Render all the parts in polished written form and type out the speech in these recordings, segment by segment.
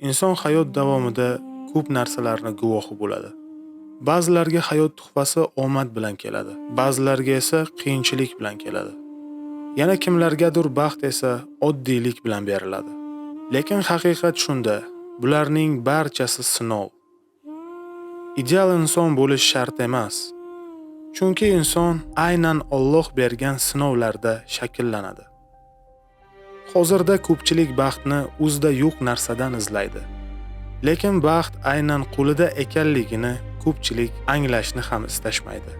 Inson hayot davomida ko'p narsalarni guvohi bo'ladi. Ba'zilarga hayot tuhfasi omad bilan keladi, ba'zilarga esa qiyinchilik bilan keladi. Yana kimlargadir baxt esa oddiylik bilan beriladi. Lekin haqiqat shunda, bularning barchasi sinov. Ideal inson bo'lish shart emas. Chunki inson aynan Alloh bergan sinovlarda shakllanadi. Hozirda ko'pchilik baxtni o'zida yo'q narsadan izlaydi. Lekin baxt aynan qo'lida ekanligini ko'pchilik anglashni ham istashmaydi.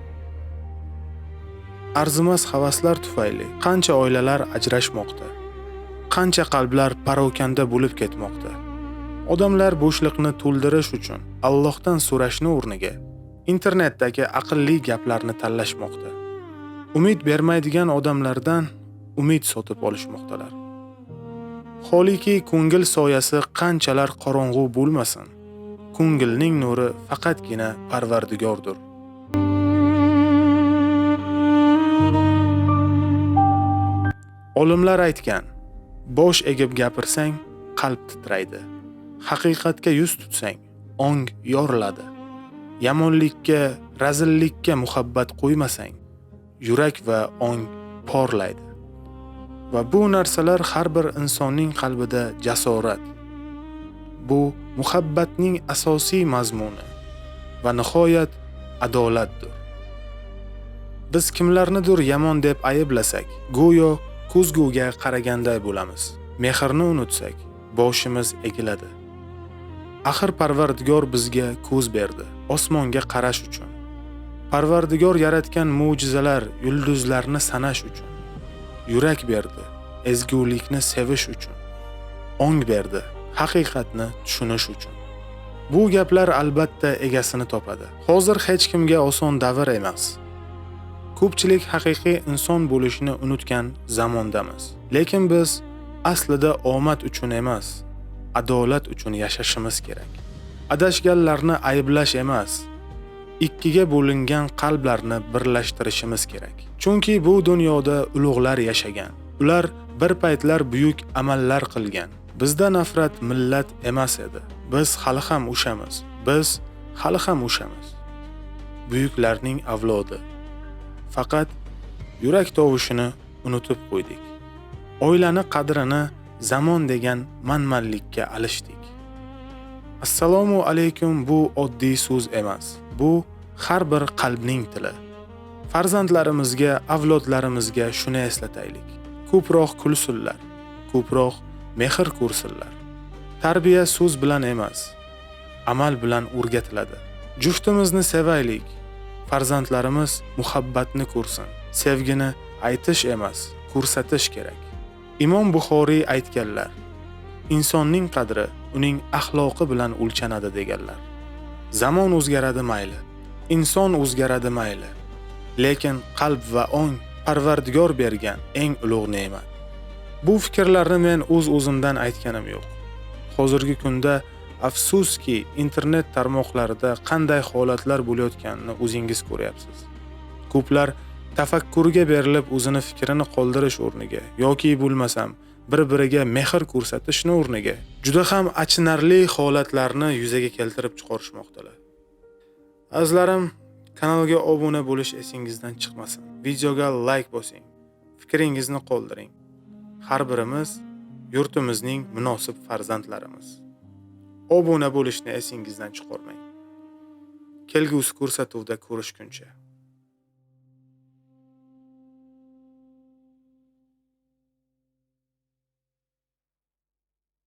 Arzimas havaslar tufayli qancha oilalar ajrashmoqda, qancha qalblar parokanda bo'lib ketmoqda. Odamlar bo'shliqni to'ldirish uchun Allohdan so'rashni o'rniga internetdagi aqlli gaplarni tanlashmoqda. Umid bermaydigan odamlardan umid sotib olishmoqdalar. Holiki ko'ngil soyasi qanchalar qorong'u bo'lmasin, ko'ngilning nuri faqatgina Parvardigordir. Olimlar aytgan, bosh egib gapirsang, qalb titraydi. Haqiqatga yuz tutsang, ong yoriladi. Yomonlikka, razillikka muhabbat qo'ymasang, yurak va ong porlaydi. Va bu narsalar har bir insonning qalbida jasorat. Bu muhabbatning asosiy mazmuni va nihoyat adolatdir. Biz kimlarnidir yomon deb ayblasak, go'yo ko'zguga qaraganday bo'lamiz. Mehrni unutsak, boshimiz egiladi. Axir Parvardigor bizga ko'z berdi, osmonga qarash uchun. Parvardigor yaratgan mo'jizalar, yulduzlarni sanash uchun. Yurak berdi, ezgulikni sevish uchun. Ong berdi, haqiqatni tushunish uchun. Bu gaplar albatta egasini topadi. Hozir hech kimga oson davr emas. Ko'pchilik haqiqiy inson bo'lishni unutgan zamondamiz. Lekin biz aslida omad uchun emas, adolat uchun yashashimiz kerak. Adashganlarni ayblash emas, ikkiga bo'lingan qalblarni birlashtirishimiz kerak. Chunki bu dunyoda ulug'lar yashagan. Ular bir paytlar buyuk amallar qilgan. Bizda nafrat millat emas edi. Biz hali ham o'shamiz. Biz hali ham o'shamiz. Buyuklarning avlodi. Faqat yurak tovushini unutib qo'ydik. Oilani qadrini zamon degan manmanlikka alishdik. Assalomu alaykum bu oddiy so'z emas. Bu har bir qalbning tili. Farzandlarimizga, avlodlarimizga shuni eslataylik. Ko'proq kulsunlar, ko'proq mehr ko'rsinlar. Tarbiya so'z bilan emas, amal bilan o'rgatiladi. Juftimizni sevaylik. Farzandlarimiz muhabbatni ko'rsin. Sevgini aytish emas, ko'rsatish kerak. Imom Buxoriy aytganlar: insonning qadri uning axloqi bilan o'lchanadi deganlar. Zamon o'zgaradi mayli, inson o'zgaradi mayli, lekin qalb va ong Parvardigor bergan eng ulug' ne'mat. Bu fikrlarni men o'zimdan aytganim yo'q. Hozirgi kunda afsuski internet tarmoqlarida qanday holatlar bo'layotganini o'zingiz ko'ryapsiz. Ko'plar tafakkurga berilib o'zini fikrini qoldirish o'rniga yoki bo'lmasam bir-biriga mehr ko'rsatishni o'rniga juda ham achinarli holatlarni yuzaga keltirib chiqarishmoqdalar. Azizlarim, kanalga obuna bo'lish esingizdan chiqmasin. Videoga like bosing. Fikringizni qoldiring. Har birimiz yurtimizning munosib farzandlarimiz. Obuna bo'lishni esingizdan chiqarmang. Kelgusi ko'rsatuvda ko'rishguncha